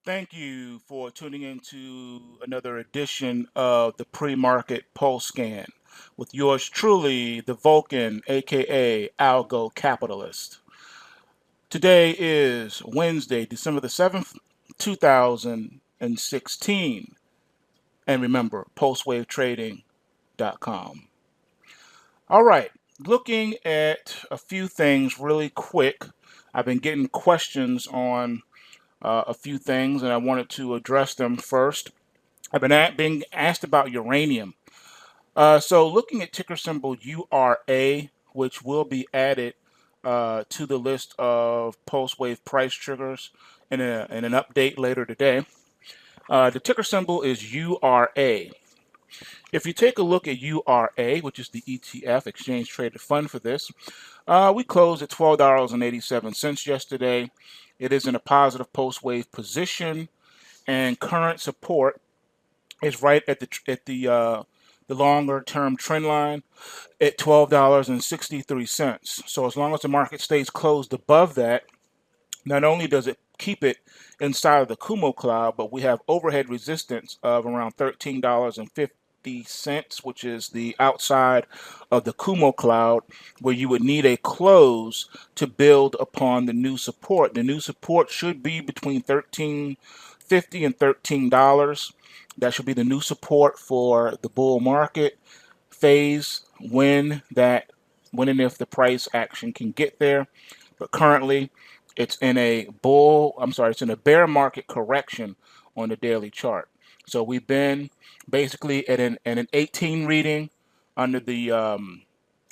Thank you for tuning in to another edition of the pre-market PulseScan with yours truly, the Vulcan, aka Algo Capitalist. Today is Wednesday, December the 7th, 2016. And remember, pulsewavetrading.com. All right, looking at a few things really quick. I've been getting questions on a few things, and I wanted to address them first. I've been being asked about uranium. So looking at ticker symbol URA, which will be added to the list of pulse wave price triggers in an update later today. The ticker symbol is URA. If you take a look at URA, which is the ETF, Exchange Traded Fund for this, we closed at $12.87 yesterday. It is in a positive post-wave position, and current support is right at the longer-term trend line at $12.63. So as long as the market stays closed above that, not only does it keep it inside of the Kumo cloud, but we have overhead resistance of around $13.50, which is the outside of the Kumo cloud, where you would need a close to build upon the new support. The new support should be between $13.50 and $13. That should be the new support for the bull market phase when and if the price action can get there. But currently it's in a bear market correction on the daily chart. So we've been basically at an 18 reading under the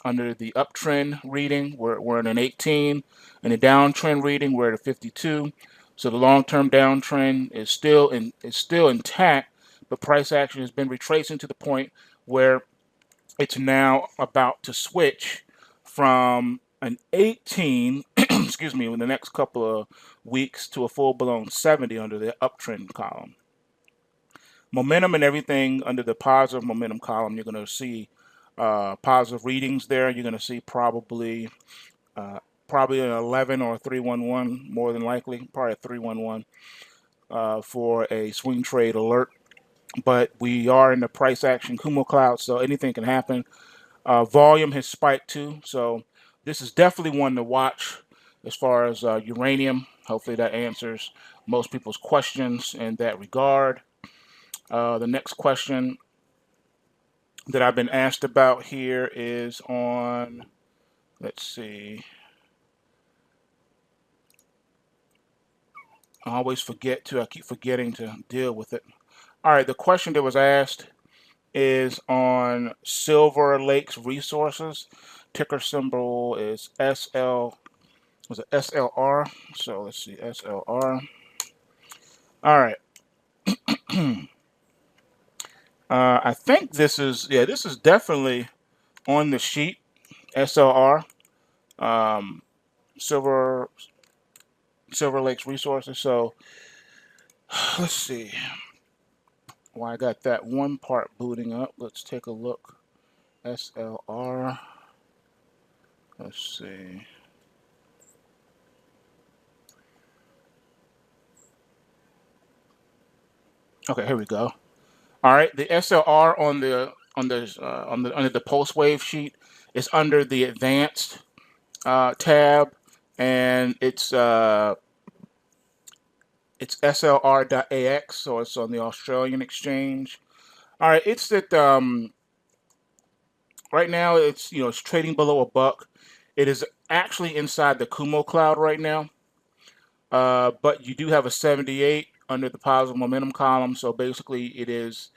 uptrend reading. We're in an 18, and a downtrend reading we're at a 52. So the long-term downtrend is still intact, but price action has been retracing to the point where it's now about to switch from an 18, excuse me, in the next couple of weeks to a full-blown 70 under the uptrend column. Momentum and everything under the positive momentum column, you're going to see positive readings there. You're going to see probably an 11 or a 311, more than likely, probably a 311 for a swing trade alert. But we are in the price action Kumo cloud, so anything can happen. Volume has spiked too, so this is definitely one to watch as far as uranium. Hopefully that answers most people's questions in that regard. The next question that I've been asked about here is on, let's see, I keep forgetting to deal with it. All right, the question that was asked is on Silver Lake's Resources. Ticker symbol is SLR. So let's see, SLR. All right. I think this is definitely on the sheet. SLR, Silver Lake's Resources. So let's see. Well, I got that one part booting up. Let's take a look. SLR. Let's see. Okay, here we go. All right, the SLR under the pulse wave sheet is under the advanced tab, and it's SLR.AX, so it's on the Australian exchange. All right, it's at right now it's trading below $1. It is actually inside the Kumo cloud right now, but you do have a 78 under the positive momentum column, so basically it is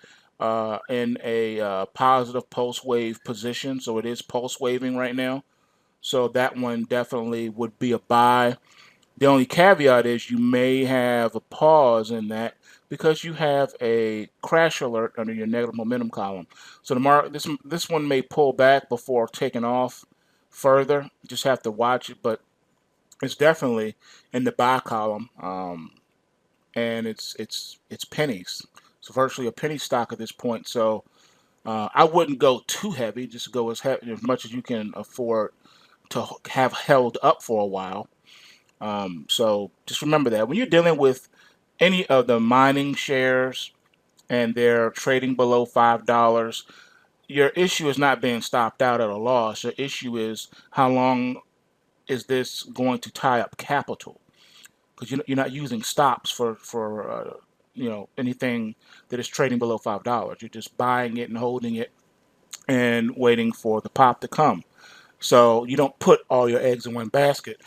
in a positive pulse wave position, so it is pulse waving right now. So that one definitely would be a buy. The only caveat is you may have a pause in that because you have a crash alert under your negative momentum column. So this one may pull back before taking off further. You just have to watch it, but it's definitely in the buy column, and it's pennies. It's virtually a penny stock at this point. So I wouldn't go too heavy. Just go as much as you can afford to have held up for a while. So just remember that when you're dealing with any of the mining shares and they're trading below $5, your issue is not being stopped out at a loss. Your issue is how long is this going to tie up capital? Because you're not using stops for anything that is trading below $5. You're just buying it and holding it and waiting for the pop to come. So you don't put all your eggs in one basket.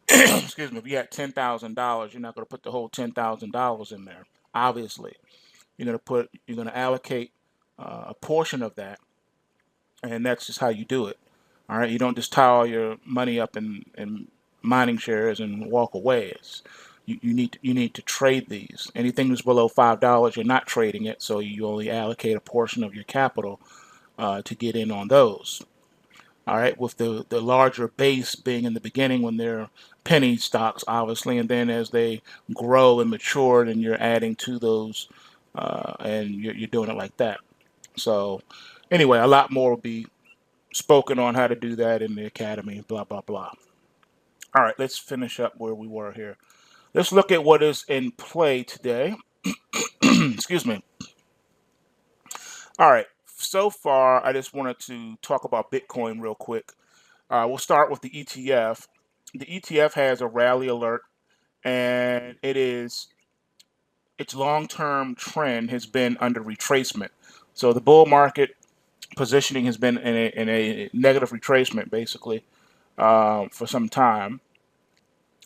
Excuse me. If you had $10,000, you're not going to put the whole $10,000 in there. Obviously, you're going to allocate a portion of that, and that's just how you do it. All right. You don't just tie all your money up in mining shares and walk away. You need to trade these. Anything that's below $5, you're not trading it, so you only allocate a portion of your capital to get in on those. All right, with the larger base being in the beginning when they're penny stocks, obviously, and then as they grow and mature, then you're adding to those, and you're doing it like that. So, anyway, a lot more will be spoken on how to do that in the academy. Blah blah blah. All right, let's finish up where we were here. Let's look at what is in play today. Excuse me. All right. So far, I just wanted to talk about Bitcoin real quick. We'll start with the ETF. The ETF has a rally alert, and its long-term trend has been under retracement. So the bull market positioning has been in a negative retracement, basically, for some time.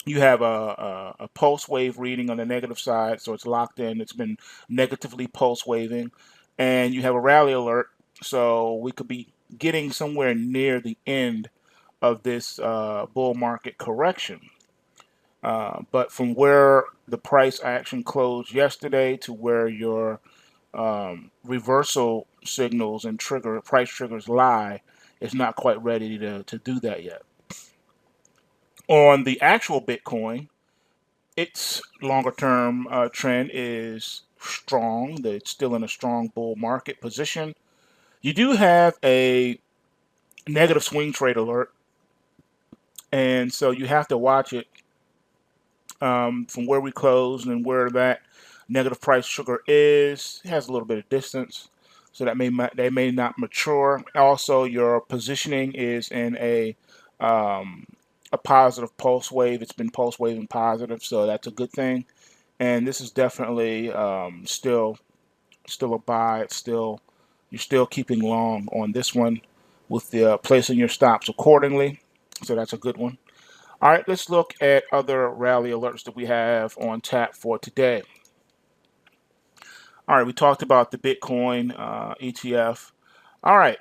You have a pulse wave reading on the negative side, so it's locked in. It's been negatively pulse waving. And you have a rally alert, so we could be getting somewhere near the end of this bull market correction. But from where the price action closed yesterday to where your reversal signals and price triggers lie, it's not quite ready to do that yet. On the actual Bitcoin, its longer term trend is strong. It's still in a strong bull market position. You do have a negative swing trade alert, and so you have to watch it from where we closed and where that negative price trigger is. It has a little bit of distance, so they may not mature. Also, your positioning is in a positive pulse wave. It's been pulse waving positive, so that's a good thing. And this is definitely still a buy. You're still keeping long on this one with the placing your stops accordingly. So that's a good one. All right, let's look at other rally alerts that we have on tap for today. All right, we talked about the Bitcoin ETF. All right,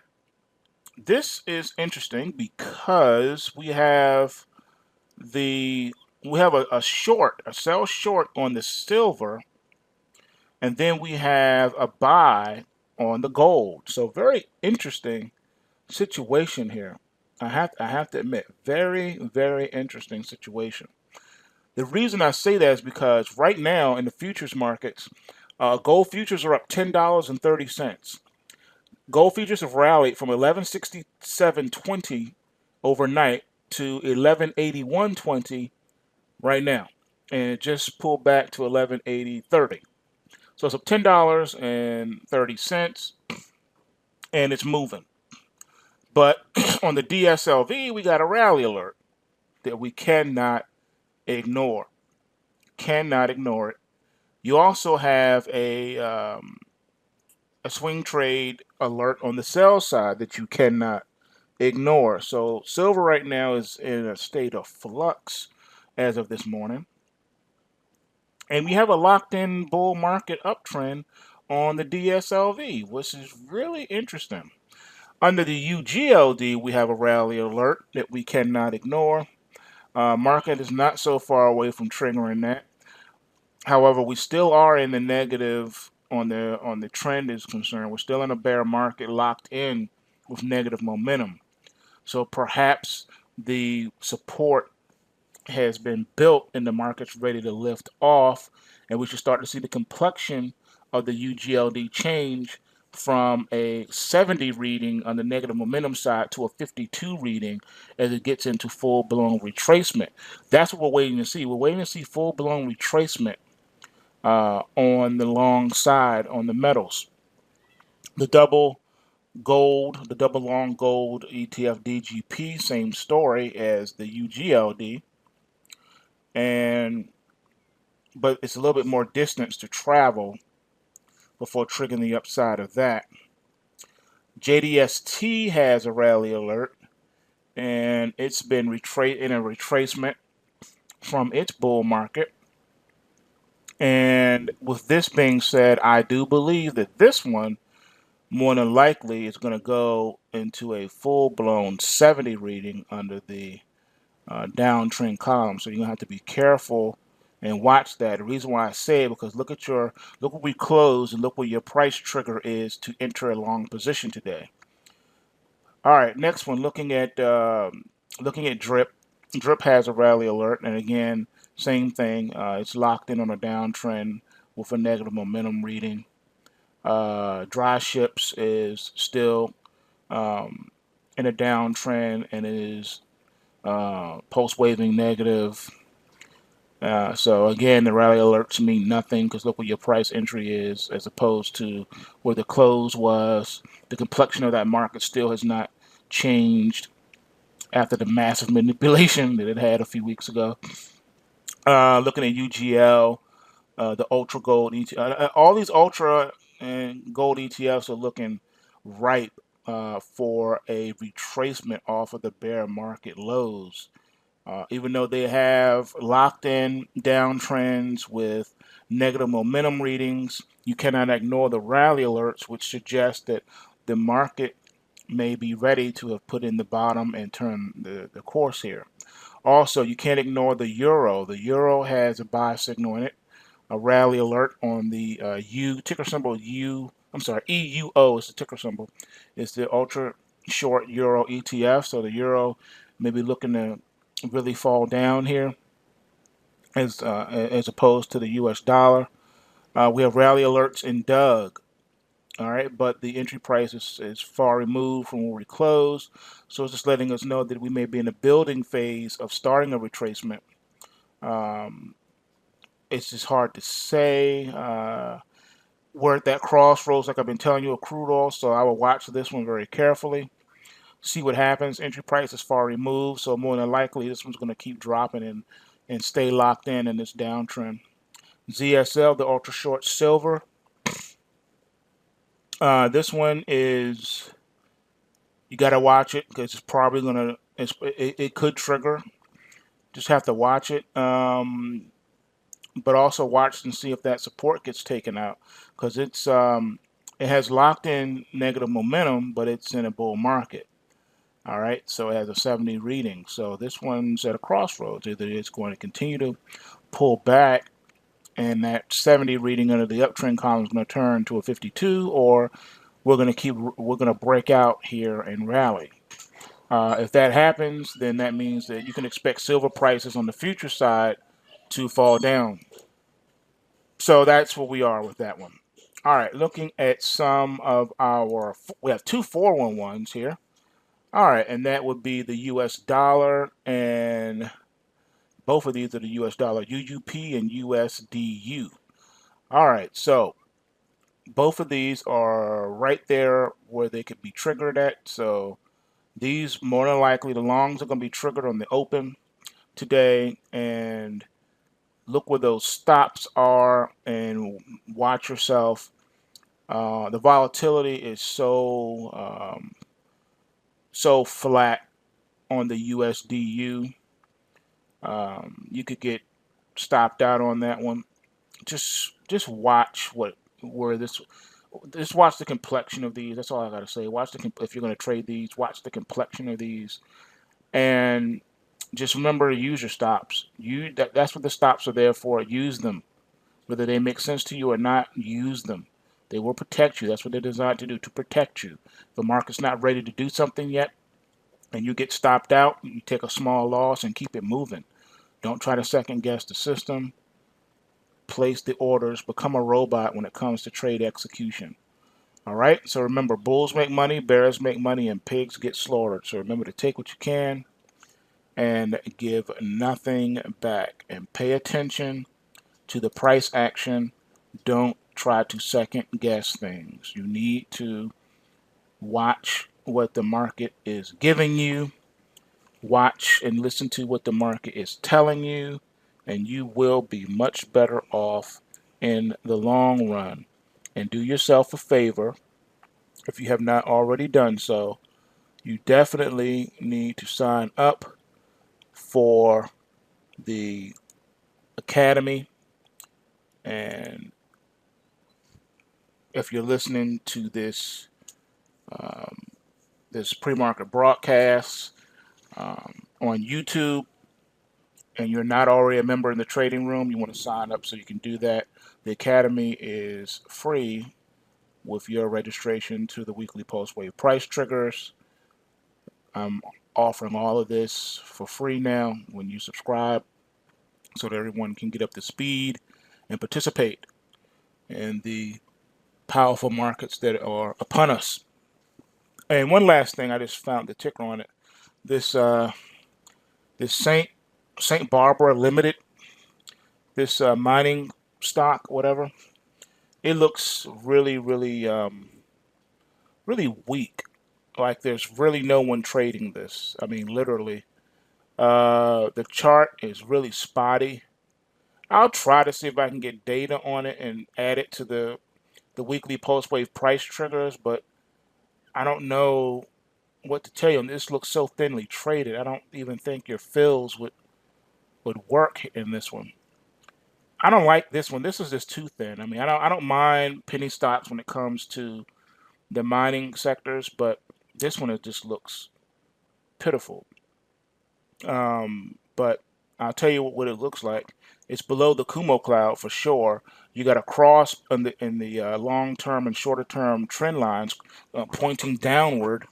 this is interesting because we have a sell short on the silver, and then we have a buy on the gold. So very interesting situation here. I have to admit, very, very interesting situation. The reason I say that is because right now in the futures markets, gold futures are up $10.30. Gold futures have rallied from 1167.20 overnight to 1181.20 right now, and it just pulled back to 1180.30. So it's up $10.30, and it's moving. But on the DSLV, we got a rally alert that we cannot ignore. Cannot ignore it. You also have a swing trade alert on the sell side that you cannot ignore. So silver right now is in a state of flux as of this morning. And we have a locked-in bull market uptrend on the DSLV, which is really interesting. Under the UGLD, we have a rally alert that we cannot ignore. Market is not so far away from triggering that. However, we still are in the negative on the trend is concerned. We're still in a bear market locked in with negative momentum. So perhaps the support has been built and the market's ready to lift off, and we should start to see the complexion of the UGLD change from a 70 reading on the negative momentum side to a 52 reading as it gets into full-blown retracement. That's what we're waiting to see. We're waiting to see full-blown retracement on the long side on the metals. The double gold, the double long gold ETF DGP, same story as the UGLD, but it's a little bit more distance to travel before triggering the upside of that. JDST has a rally alert, and it's been in a retracement from its bull market. And with this being said, I do believe that this one more than likely is going to go into a full-blown 70 reading under the downtrend column. So you're going to have to be careful and watch that. The reason why I say it, because look where we close and look where your price trigger is to enter a long position today. All right, next one, looking at DRIP. DRIP has a rally alert, and again, same thing. It's locked in on a downtrend with a negative momentum reading. Dry ships is still in a downtrend, and it is post-waving negative. So again, the rally alerts mean nothing because look what your price entry is as opposed to where the close was. The complexion of that market still has not changed after the massive manipulation that it had a few weeks ago. Looking at UGL, the ultra gold ETF, all these ultra and gold ETFs are looking ripe for a retracement off of the bear market lows. Even though they have locked in downtrends with negative momentum readings, you cannot ignore the rally alerts, which suggest that the market may be ready to have put in the bottom and turn the course here. Also, you can't ignore the euro. The euro has a buy signal in it, a rally alert on the ticker symbol EUO is the ticker symbol. It's the ultra short euro ETF. So the euro may be looking to really fall down here as opposed to the US dollar. We have rally alerts in Doug. All right, but the entry price is far removed from where we close. So it's just letting us know that we may be in a building phase of starting a retracement. It's just hard to say. We're at that crossroads, like I've been telling you, of crude oil. So I will watch this one very carefully, see what happens. Entry price is far removed, so more than likely this one's going to keep dropping and stay locked in this downtrend. ZSL, the ultra short silver. This one is, you got to watch it because it's probably going to, it could trigger. Just have to watch it. But also watch and see if that support gets taken out because it has locked in negative momentum, but it's in a bull market. All right, so it has a 70 reading. So this one's at a crossroads. Either it's going to continue to pull back and that 70 reading under the uptrend column is going to turn to a 52, or we're going to break out here and rally. If that happens, then that means that you can expect silver prices on the future side to fall down. So that's where we are with that one. All right, looking at some of we have two 411s here. All right, and that would be the US dollar, and both of these are the US dollar, UUP and USDU. All right, so both of these are right there where they could be triggered at. So these, more than likely, the longs are going to be triggered on the open today, and look where those stops are and watch yourself. The volatility is so flat on the USDU. You could get stopped out on that one. Just watch just watch the complexion of these. That's all I gotta say. If you're gonna trade these, watch the complexion of these, and just remember to use your stops. That's what the stops are there for. Use them, whether they make sense to you or not. Use them. They will protect you. That's what they're designed to do, to protect you. If the market's not ready to do something yet, and you get stopped out, you take a small loss and keep it moving. Don't try to second guess the system. Place the orders. Become a robot when it comes to trade execution. All right. So remember, bulls make money, bears make money, and pigs get slaughtered. So remember to take what you can and give nothing back. And pay attention to the price action. Don't try to second guess things. You need to watch what the market is giving you. Watch and listen to what the market is telling you, and you will be much better off in the long run. And do yourself a favor, if you have not already done so, you definitely need to sign up for the Academy. And if you're listening to this this pre-market broadcast on YouTube and you're not already a member in the trading room, you want to sign up so you can do that. The Academy is free with your registration to the weekly pulse wave price triggers. I'm offering all of this for free now when you subscribe so that everyone can get up to speed and participate in the powerful markets that are upon us. And one last thing, I just found the ticker on it. This Saint Barbara Limited, this mining stock, whatever. It looks really, really, really weak. Like there's really no one trading this. I mean, literally. The chart is really spotty. I'll try to see if I can get data on it and add it to the weekly pulse wave price triggers, but I don't know what to tell you. This looks so thinly traded. I don't even think your fills would work in this one. I don't like this one. This is just too thin. I mean, I don't mind penny stocks when it comes to the mining sectors, but this one just looks pitiful. But I'll tell you what it looks like. It's below the Kumo cloud for sure. You got a cross in the long-term and shorter-term trend lines pointing downward,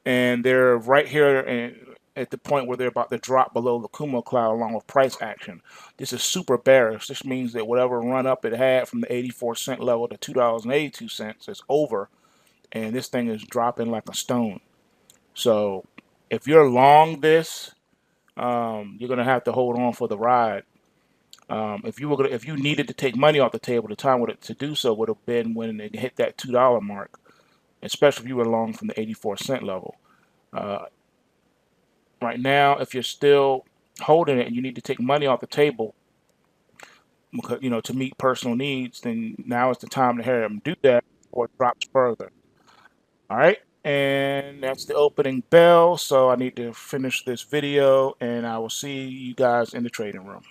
and they're right here at the point where they're about to drop below the Kumo cloud along with price action. This is super bearish. This means that whatever run up it had from the 84-cent level to $2.82 is over, and this thing is dropping like a stone. So if you're long this, you're gonna have to hold on for the ride. If you needed to take money off the table, the time to do so would have been when it hit that $2 mark, especially if you were long from the 84-cent level. Right now, if you're still holding it and you need to take money off the table, to meet personal needs, then now is the time to hurry up and do that before it drops further. All right, and that's the opening bell. So I need to finish this video, and I will see you guys in the trading room.